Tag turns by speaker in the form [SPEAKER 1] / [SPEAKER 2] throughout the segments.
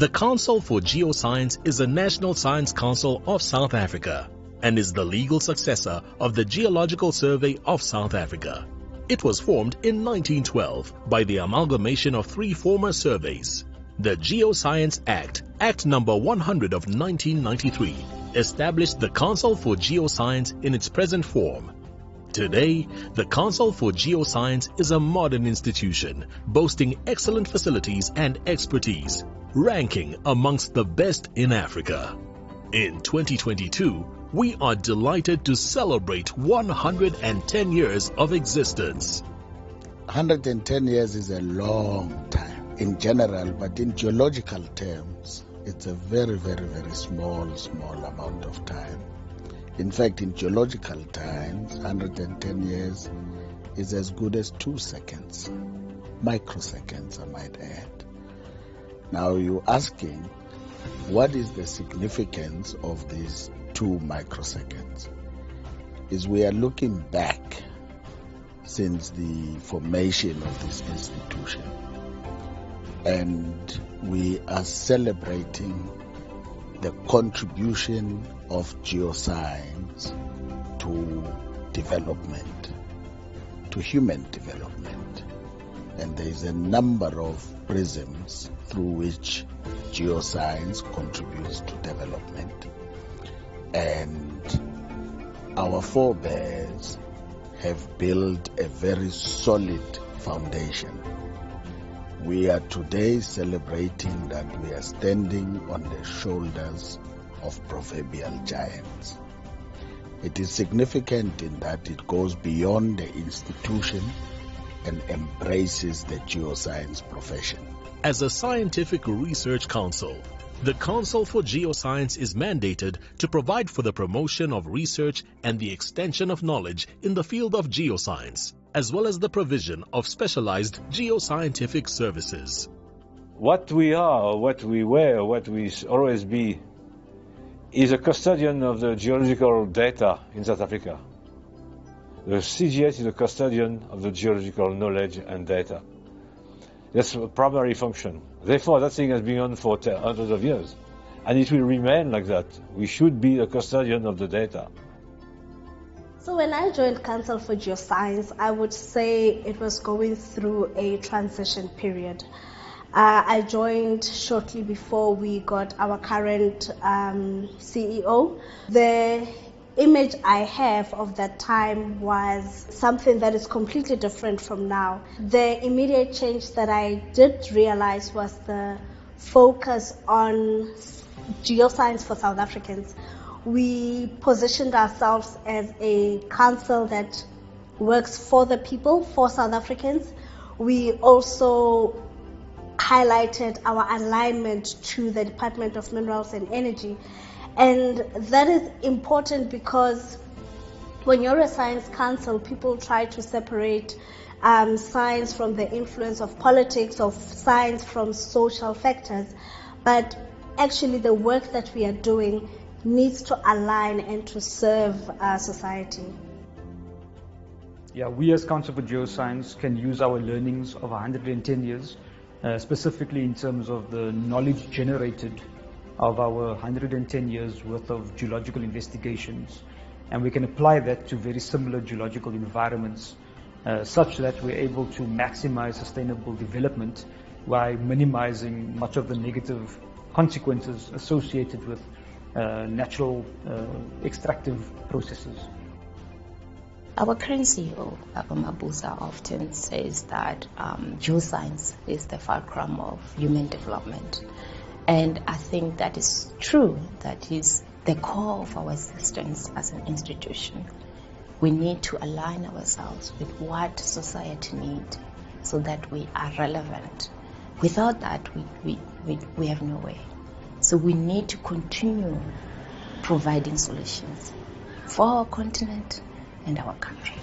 [SPEAKER 1] The Council for Geoscience is a national science council of South Africa and is the legal successor of the Geological Survey of South Africa. It was formed in 1912 by the amalgamation of three former surveys. The Geoscience Act, Act number 100 of 1993, established the Council for Geoscience in its present form. Today, the Council for Geoscience is a modern institution boasting excellent facilities and expertise, ranking amongst the best in Africa. In 2022, we are delighted to celebrate 110 years of existence.
[SPEAKER 2] 110 years is a long time in general, but in geological terms, it's a very, very, very small amount of time. In fact, in geological times, 110 years is as good as 2 seconds, microseconds, I might add. Now you're asking, what is the significance of these 2 microseconds? Is we are looking back since the formation of this institution, and we are celebrating the contribution of geoscience to development, to human development. And there is a number of prisms through which geoscience contributes to development. And our forebears have built a very solid foundation. We are today celebrating that we are standing on the shoulders of proverbial giants. It is significant in that it goes beyond the institution and embraces the geoscience profession.
[SPEAKER 1] As a scientific research council, the Council for Geoscience is mandated to provide for the promotion of research and the extension of knowledge in the field of geoscience, as well as the provision of specialized geoscientific services.
[SPEAKER 3] What we are, what we were, what we always be, is a custodian of the geological data in South Africa. The CGS is a custodian of the geological knowledge and data. That's a primary function. Therefore, that thing has been on for hundreds of years, and it will remain like that. We should be a custodian of the data.
[SPEAKER 4] So when I joined Council for Geoscience, I would say it was going through a transition period. I joined shortly before we got our current CEO. The image I have of that time was something that is completely different from now. The immediate change that I did realize was the focus on geoscience for South Africans. We positioned ourselves as a council that works for the people, for South Africans. We also highlighted our alignment to the Department of Minerals and Energy. And that is important because when you're a science council, people try to separate science from the influence of politics, of science from social factors. But actually the work that we are doing needs to align and to serve society.
[SPEAKER 5] Yeah, we as Council for Geoscience can use our learnings of 110 years, specifically in terms of the knowledge generated of our 110 years worth of geological investigations, and we can apply that to very similar geological environments such that we're able to maximize sustainable development while minimizing much of the negative consequences associated with natural extractive processes.
[SPEAKER 6] Our current CEO, Mabuza, often says that geoscience is the fulcrum of human development. And I think that is true. That is the core of our existence as an institution. We need to align ourselves with what society needs so that we are relevant. Without that, we have no way. So we need to continue providing solutions for our continent and our country.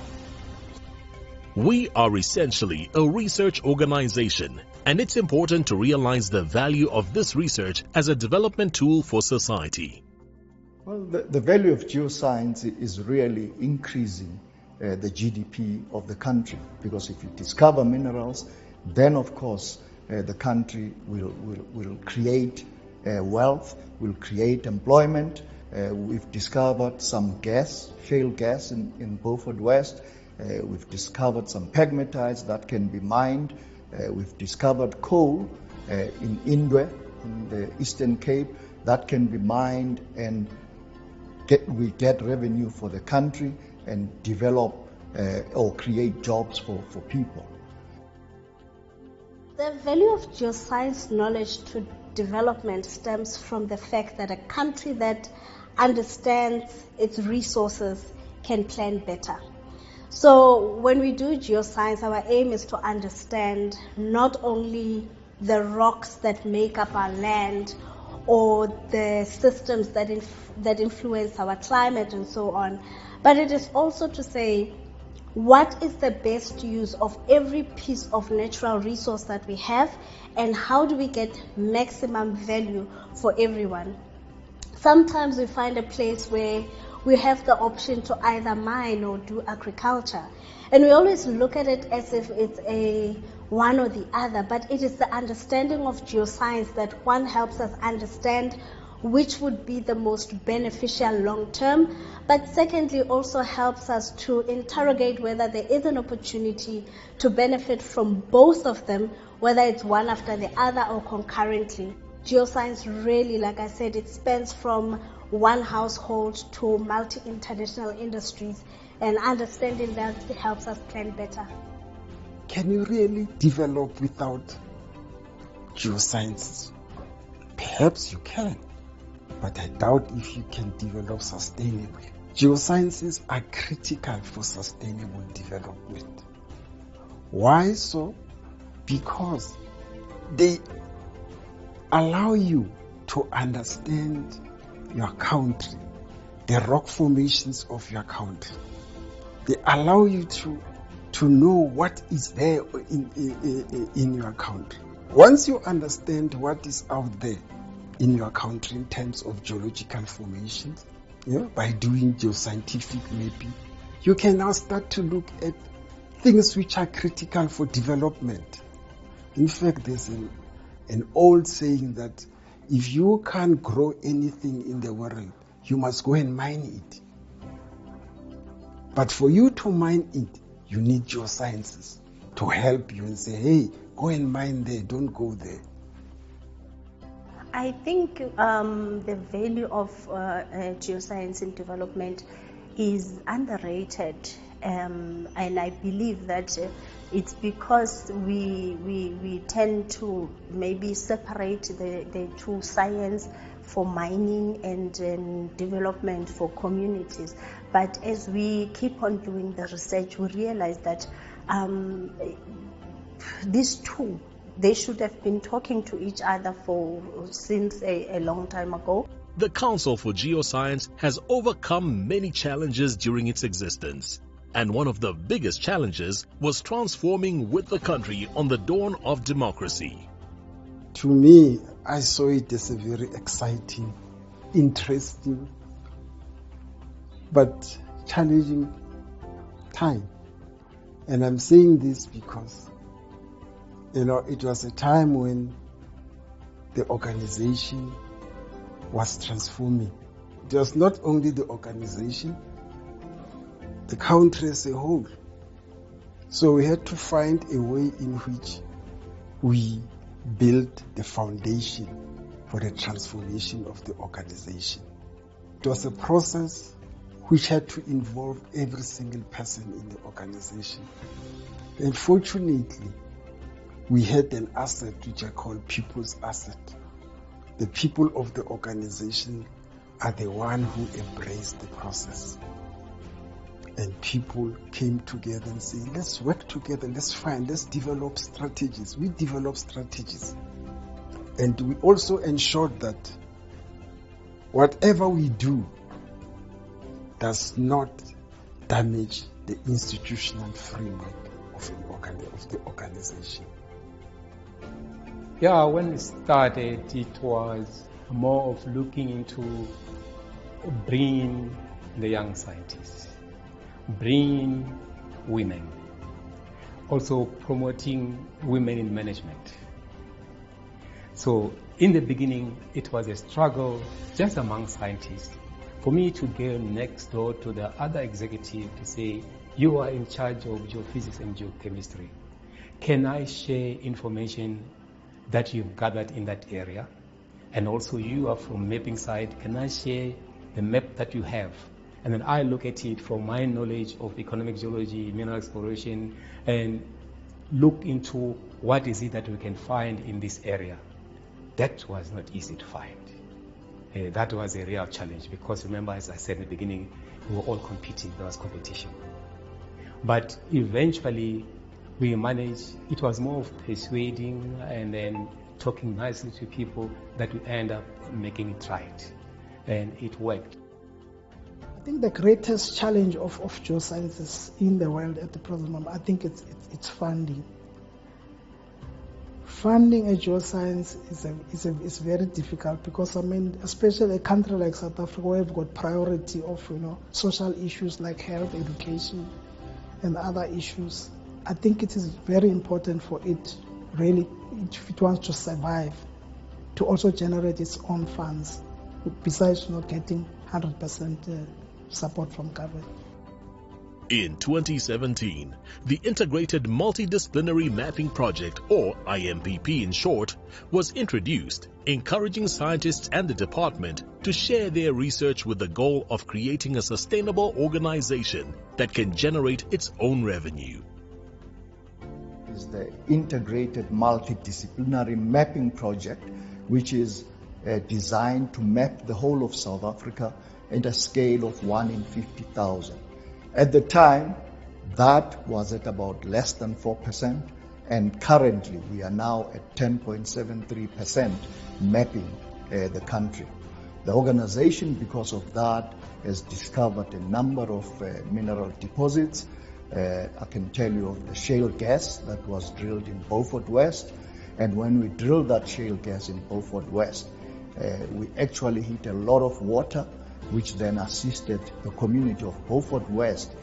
[SPEAKER 1] We are essentially a research organization, and it's important to realize the value of this research as a development tool for society.
[SPEAKER 7] Well, the value of geoscience is really increasing the GDP of the country, because if you discover minerals, then of course the country will create wealth, will create employment. We've discovered some gas, shale gas in Beaufort West. We've discovered some pegmatites that can be mined. We've discovered coal in Indwe, in the Eastern Cape, that can be mined, and we get revenue for the country and develop or create jobs for people.
[SPEAKER 4] The value of geoscience knowledge to development stems from the fact that a country that understands its resources can plan better. So when we do geoscience, our aim is to understand not only the rocks that make up our land or the systems that influence our climate and so on, but it is also to say, what is the best use of every piece of natural resource that we have, and how do we get maximum value for everyone? Sometimes we find a place where we have the option to either mine or do agriculture, and we always look at it as if it's a one or the other, but it is the understanding of geoscience that one helps us understand which would be the most beneficial long term, but secondly also helps us to interrogate whether there is an opportunity to benefit from both of them, whether it's one after the other or concurrently. Geoscience really, like I said, it spans from one household to multi-international industries, and understanding that helps us plan better.
[SPEAKER 8] Can you really develop without geosciences? Perhaps you can, but I doubt if you can develop sustainably. Geosciences are critical for sustainable development. Why so? Because they allow you to understand your country, the rock formations of your country. They allow you to know what is there in your country. Once you understand what is out there in your country in terms of geological formations, by doing geoscientific mapping, you can now start to look at things which are critical for development. In fact, there's an old saying that if you can't grow anything in the world, you must go and mine it. But for you to mine it, you need geosciences to help you and say, hey, go and mine there, don't go there.
[SPEAKER 6] I think the value of geoscience in development is underrated, and I believe that it's because we tend to maybe separate the two science for mining and development for communities. But as we keep on doing the research, we realize that these two, they should have been talking to each other since a long time ago.
[SPEAKER 1] The Council for Geoscience has overcome many challenges during its existence, and one of the biggest challenges was transforming with the country on the dawn of democracy.
[SPEAKER 8] To me, I saw it as a very exciting, interesting, but challenging time. And I'm saying this because, it was a time when the organization was transforming. It was not only the organization, the country as a whole. So we had to find a way in which we built the foundation for the transformation of the organization. It was a process which had to involve every single person in the organization. And fortunately, we had an asset which I call people's asset. The people of the organization are the one who embraced the process. And people came together and said, let's work together, let's develop strategies. We developed strategies. And we also ensured that whatever we do does not damage the institutional framework of the organization.
[SPEAKER 9] Yeah, when we started, it was more of looking into bringing the young scientists, bringing women, also promoting women in management. So in the beginning, it was a struggle just among scientists for me to go next door to the other executive to say, you are in charge of geophysics and geochemistry. Can I share information that you've gathered in that area? And also you are from mapping side, can I share the map that you have? And then I look at it from my knowledge of economic geology, mineral exploration, and look into what is it that we can find in this area. That was not easy to find. That was a real challenge because remember, as I said in the beginning, we were all competing, there was competition. But eventually we managed, it was more of persuading and then talking nicely to people that we end up making it right. And it worked.
[SPEAKER 10] I think the greatest challenge of geosciences in the world at the present moment, I think it's funding. Funding a geoscience is very difficult because, I mean, especially a country like South Africa where we've got priority of, social issues like health, education, and other issues. I think it is very important for it, really, if it wants to survive, to also generate its own funds, besides not getting 100% support from government.
[SPEAKER 1] In 2017, the Integrated Multidisciplinary Mapping Project, or IMPP in short, was introduced, encouraging scientists and the department to share their research with the goal of creating a sustainable organization that can generate its own revenue.
[SPEAKER 7] Is the Integrated Multidisciplinary Mapping Project, which is designed to map the whole of South Africa at a scale of 1 in 50,000. At the time, that was at about less than 4%, and currently we are now at 10.73% mapping the country. The organization, because of that, has discovered a number of mineral deposits. I can tell you of the shale gas that was drilled in Beaufort West, and when we drilled that shale gas in Beaufort West, we actually hit a lot of water, which then assisted the community of Beaufort West.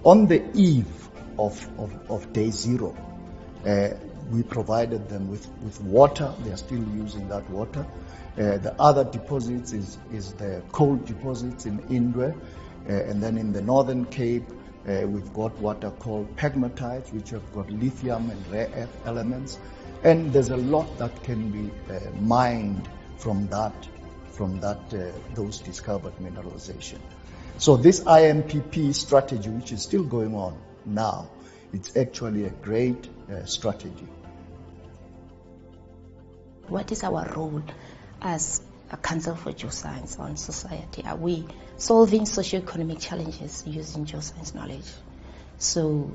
[SPEAKER 7] On the eve of day zero, we provided them with water. They are still using that water. The other deposits is the coal deposits in Indwe, and then in the Northern Cape, we've got what are called pegmatites, which have got lithium and rare earth elements, and there's a lot that can be mined from those discovered mineralization. So this IMPP strategy, which is still going on now, it's actually a great strategy.
[SPEAKER 6] What is our role as a Council for Geoscience on society? Are we solving socio-economic challenges using geoscience knowledge? So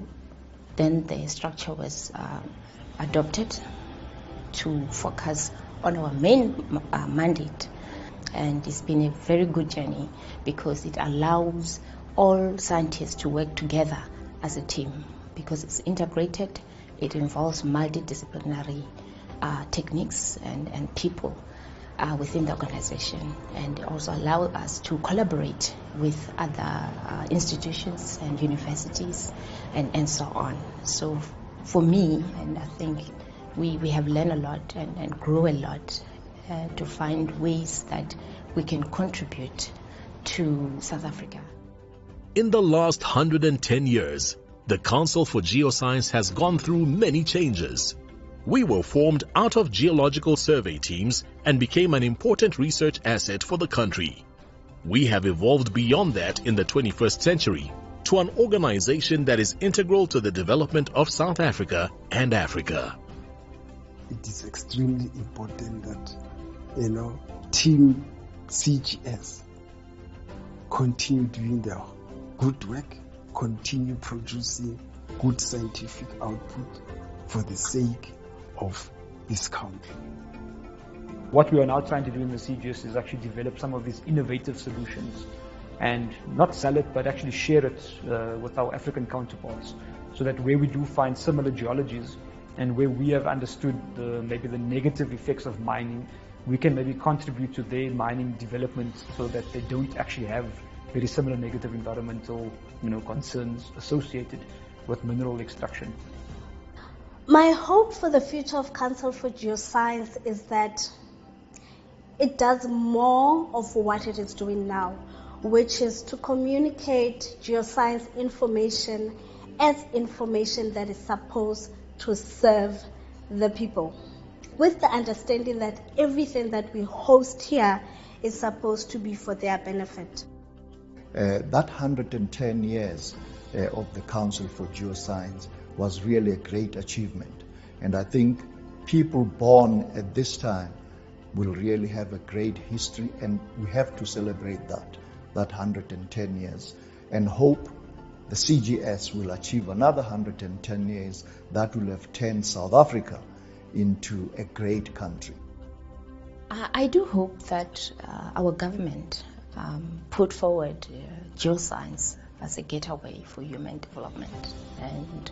[SPEAKER 6] then the structure was adopted to focus on our main mandate. And it's been a very good journey because it allows all scientists to work together as a team because it's integrated, it involves multidisciplinary techniques and people within the organization, and also allow us to collaborate with other institutions and universities and so on. So for me, and I think we have learned a lot and grow a lot to find ways that we can contribute to South Africa.
[SPEAKER 1] In the last 110 years, the Council for Geoscience has gone through many changes. We were formed out of geological survey teams and became an important research asset for the country. We have evolved beyond that in the 21st century to an organization that is integral to the development of South Africa and Africa.
[SPEAKER 8] It is extremely important that, Team CGS continue doing their good work, continue producing good scientific output for the sake of this country.
[SPEAKER 5] What we are now trying to do in the CGS is actually develop some of these innovative solutions and not sell it, but actually share it with our African counterparts, so that where we do find similar geologies and where we have understood maybe the negative effects of mining, we can maybe contribute to their mining development so that they don't actually have very similar negative environmental concerns associated with mineral extraction.
[SPEAKER 4] My hope for the future of Council for Geoscience is that it does more of what it is doing now, which is to communicate geoscience information as information that is supposed to serve the people, with the understanding that everything that we host here is supposed to be for their benefit.
[SPEAKER 7] That 110 years of the Council for Geoscience was really a great achievement. And I think people born at this time will really have a great history, and we have to celebrate that 110 years, and hope the CGS will achieve another 110 years that will have turned South Africa into a great country.
[SPEAKER 6] I do hope that our government put forward geoscience as a gateway for human development, and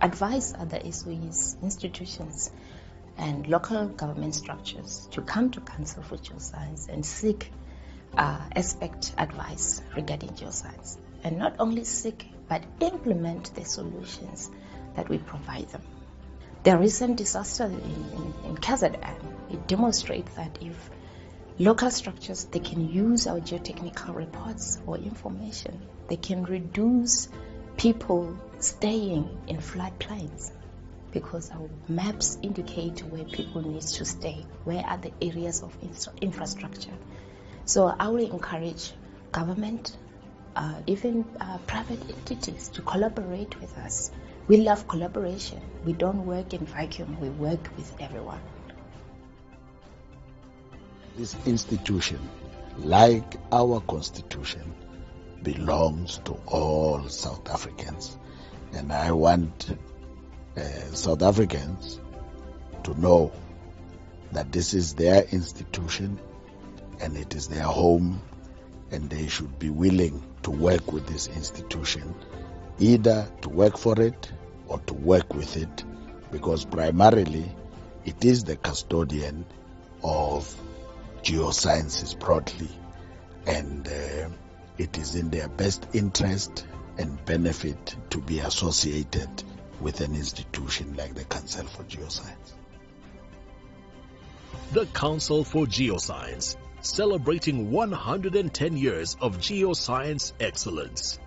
[SPEAKER 6] advise other SOEs, institutions, and local government structures to come to Council for Geoscience and seek expert advice regarding geoscience, and not only seek but implement the solutions that we provide them. The recent disaster in KZN, it demonstrates that if local structures, they can use our geotechnical reports or information, they can reduce people staying in floodplains, because our maps indicate where people need to stay, where are the areas of infrastructure. So I will encourage government, even private entities to collaborate with us. We love collaboration. We don't work in vacuum, we work with everyone.
[SPEAKER 2] This institution, like our constitution, belongs to all South Africans. And I want South Africans to know that this is their institution and it is their home, and they should be willing to work with this institution, either to work for it or to work with it, because primarily it is the custodian of geosciences broadly, and it is in their best interest and benefit to be associated with an institution like the Council for Geoscience.
[SPEAKER 1] The Council for Geoscience, celebrating 110 years of geoscience excellence.